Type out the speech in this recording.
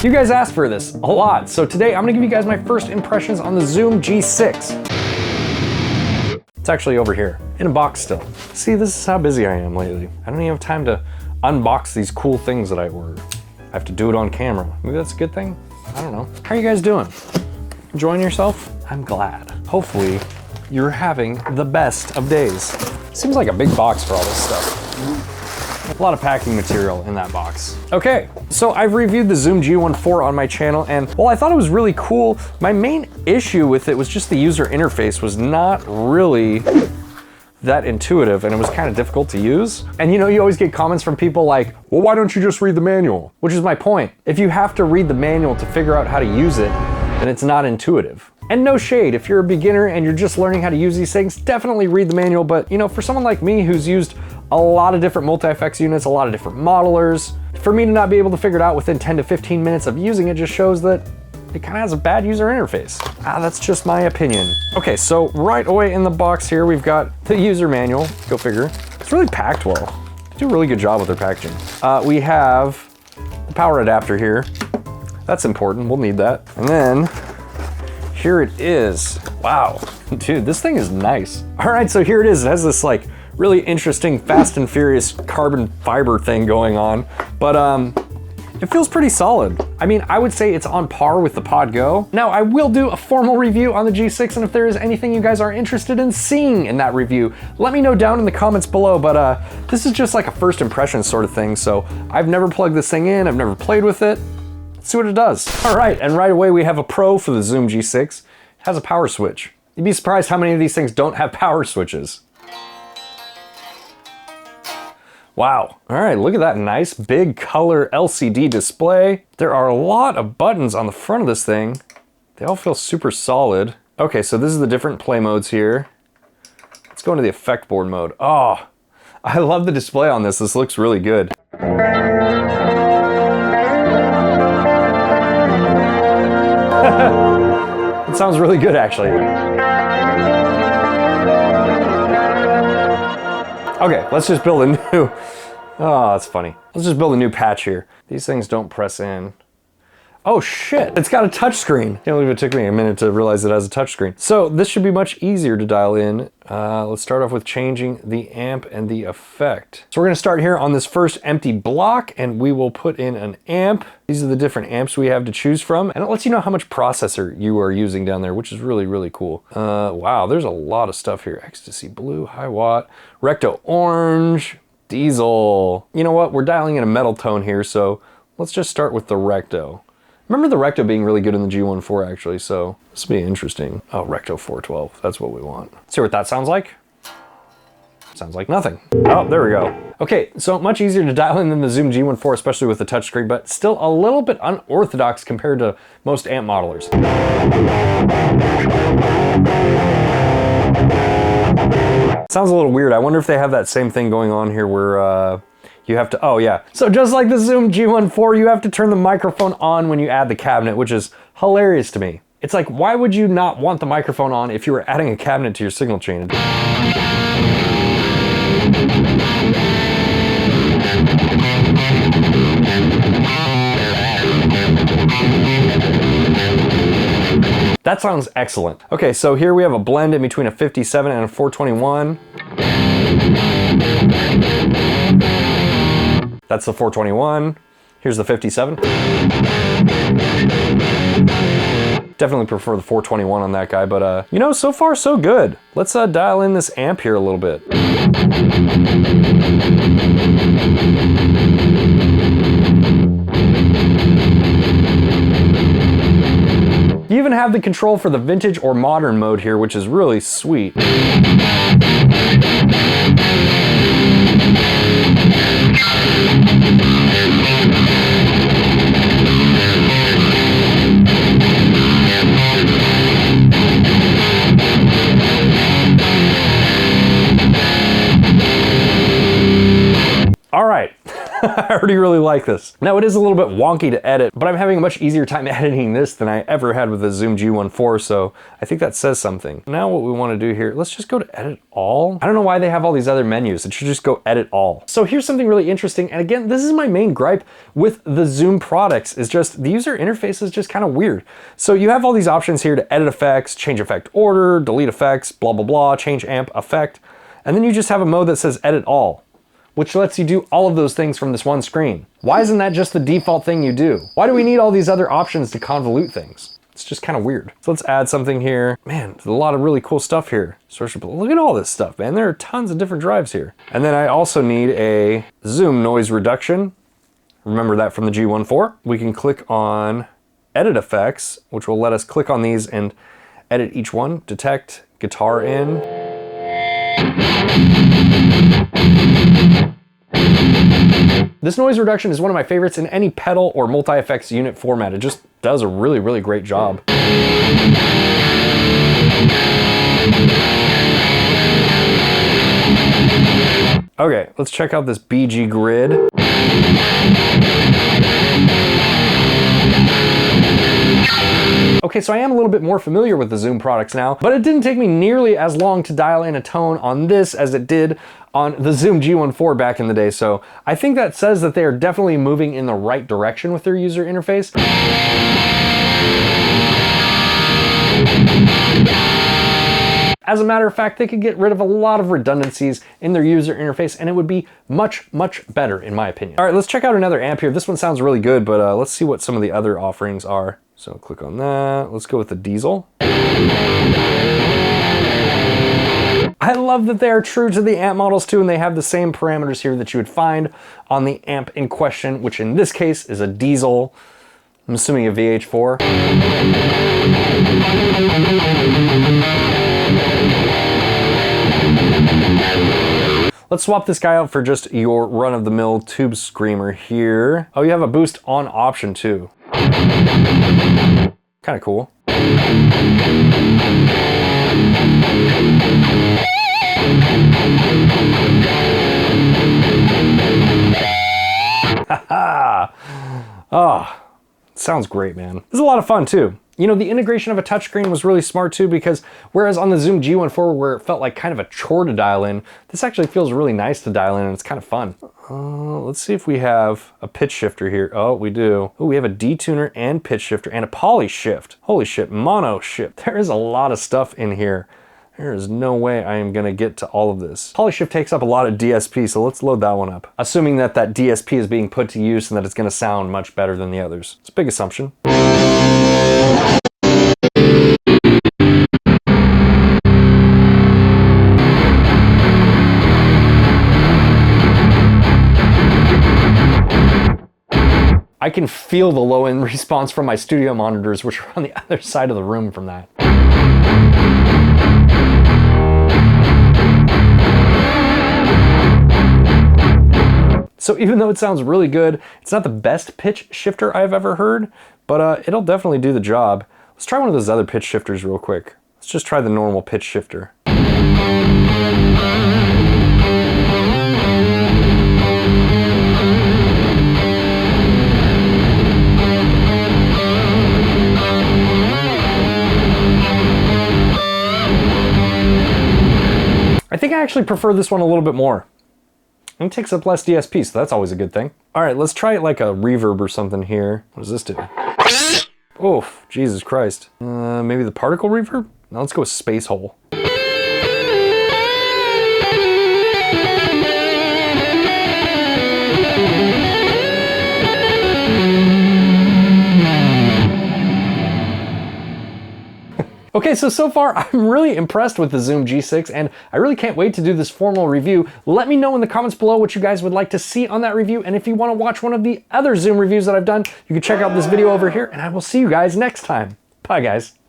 You guys asked for this a lot, so today I'm gonna give you guys my first impressions on the Zoom G6. It's actually over here, in a box still. See, this is how busy I am lately. I don't even have time to unbox these cool things that I ordered. I have to do it on camera. Maybe that's a good thing? I don't know. How are you guys doing? Enjoying yourself? I'm glad. Hopefully, you're having the best of days. Seems like a big box for all this stuff. A lot of packing material in that box. Okay, so I've reviewed the Zoom G1.4 on my channel, and while I thought it was really cool, my main issue with it was just the user interface was not really that intuitive, and it was kind of difficult to use. And you know, you always get comments from people like, well, why don't you just read the manual? Which is my point. If you have to read the manual to figure out how to use it, then it's not intuitive. And no shade, if you're a beginner and you're just learning how to use these things, definitely read the manual. But you know, for someone like me who's used a lot of different multi-effects units, a lot of different modelers, for me to not be able to figure it out within 10 to 15 minutes of using it just shows that it kind of has a bad user interface. That's just my opinion. Okay, so right away in the box here, we've got the user manual, go figure. It's really packed well. They do a really good job with their packaging. We have the power adapter here. That's important, we'll need that. And then, here it is. Wow, dude, this thing is nice. All right, so here it is. It has this like really interesting Fast and Furious carbon fiber thing going on, but it feels pretty solid. I mean, I would say it's on par with the Pod Go. Now, I will do a formal review on the G6, and if there is anything you guys are interested in seeing in that review, let me know down in the comments below, but this is just like a first impression sort of thing, so I've never plugged this thing in, I've never played with it. Let's see what it does. All right, and right away we have a Pro for the Zoom G6. It has a power switch. You'd be surprised how many of these things don't have power switches. Wow, all right, look at that nice big color LCD display. There are a lot of buttons on the front of this thing. They all feel super solid. Okay, so this is the different play modes here. Let's go into the effect board mode. Oh, I love the display on this. This looks really good. It sounds really good, actually. Okay, let's just build a new, oh, that's funny. Let's just build a new patch here. These things don't press in. Oh shit, it's got a touch screen. Can't believe it took me a minute to realize it has a touch screen. So this should be much easier to dial in. Let's start off with changing the amp and the effect. So we're gonna start here on this first empty block, and we will put in an amp. These are the different amps we have to choose from, and it lets you know how much processor you are using down there, which is really, really cool. Wow, there's a lot of stuff here. Ecstasy Blue, High Watt, Recto Orange, Diesel. You know what, we're dialing in a metal tone here, so let's just start with the Recto. Remember the Recto being really good in the G1.4 actually, so this will be interesting. Oh, Recto 412, that's what we want. See what that sounds like? Sounds like nothing. Oh, there we go. Okay, so much easier to dial in than the Zoom G1.4, especially with the touchscreen, but still a little bit unorthodox compared to most amp modelers. Sounds a little weird. I wonder if they have that same thing going on here where you have to, oh yeah. So just like the Zoom G1.4, you have to turn the microphone on when you add the cabinet, which is hilarious to me. It's like, why would you not want the microphone on if you were adding a cabinet to your signal chain? That sounds excellent. Okay, so here we have a blend in between a 57 and a 421. That's the 421. Here's the 57. Definitely prefer the 421 on that guy, but you know, so far so good. Let's dial in this amp here a little bit. You even have the control for the vintage or modern mode here, which is really sweet. All right, I already really like this. Now it is a little bit wonky to edit, but I'm having a much easier time editing this than I ever had with the Zoom G1.4, so I think that says something. Now what we want to do here, let's just go to edit all. I don't know why they have all these other menus. It should just go edit all. So here's something really interesting, and again, this is my main gripe with the Zoom products, is just the user interface is just kind of weird. So you have all these options here to edit effects, change effect order, delete effects, blah, blah, blah, change amp effect, and then you just have a mode that says edit all, which lets you do all of those things from this one screen. Why isn't that just the default thing you do? Why do we need all these other options to convolute things? It's just kind of weird. So let's add something here. Man, there's a lot of really cool stuff here. Look at all this stuff, man. There are tons of different drives here. And then I also need a zoom noise reduction. Remember that from the G1.4. We can click on edit effects, which will let us click on these and edit each one. Detect, guitar in. This noise reduction is one of my favorites in any pedal or multi-effects unit format. It just does a really, really great job. Okay, let's check out this BG grid. Okay, so I am a little bit more familiar with the Zoom products now, but it didn't take me nearly as long to dial in a tone on this as it did on the Zoom G1.4 back in the day. So I think that says that they are definitely moving in the right direction with their user interface. As a matter of fact, they could get rid of a lot of redundancies in their user interface and it would be much, much better in my opinion. All right, let's check out another amp here. This one sounds really good, but let's see what some of the other offerings are. So click on that. Let's go with the diesel. I love that they are true to the amp models too, and they have the same parameters here that you would find on the amp in question, which in this case is a diesel. I'm assuming a VH4. Let's swap this guy out for just your run-of-the-mill tube screamer here. Oh, you have a boost on option too. Kind of cool. Haha. Oh, sounds great, man. This is a lot of fun too. You know, the integration of a touchscreen was really smart too, because whereas on the Zoom G1.4 where it felt like kind of a chore to dial in, this actually feels really nice to dial in and it's kind of fun. Let's see if we have a pitch shifter here. Oh, we do. Oh, we have a detuner and pitch shifter and a poly shift. Holy shit, mono shift. There is a lot of stuff in here. There is no way I am gonna get to all of this. Polyshift takes up a lot of DSP, so let's load that one up. Assuming that that DSP is being put to use and that it's gonna sound much better than the others. It's a big assumption. I can feel the low end response from my studio monitors, which are on the other side of the room from that. So even though it sounds really good, it's not the best pitch shifter I've ever heard, but it'll definitely do the job. Let's try one of those other pitch shifters real quick. Let's just try the normal pitch shifter. I think I actually prefer this one a little bit more. And it takes up less DSP, so that's always a good thing. All right, let's try it like a reverb or something here. What does this do? Oof, Jesus Christ. Maybe the particle reverb? Now let's go with Space Hole. Okay, so far I'm really impressed with the Zoom G6 and I really can't wait to do this formal review. Let me know in the comments below what you guys would like to see on that review, and if you want to watch one of the other Zoom reviews that I've done, you can check out this video over here, and I will see you guys next time. Bye guys.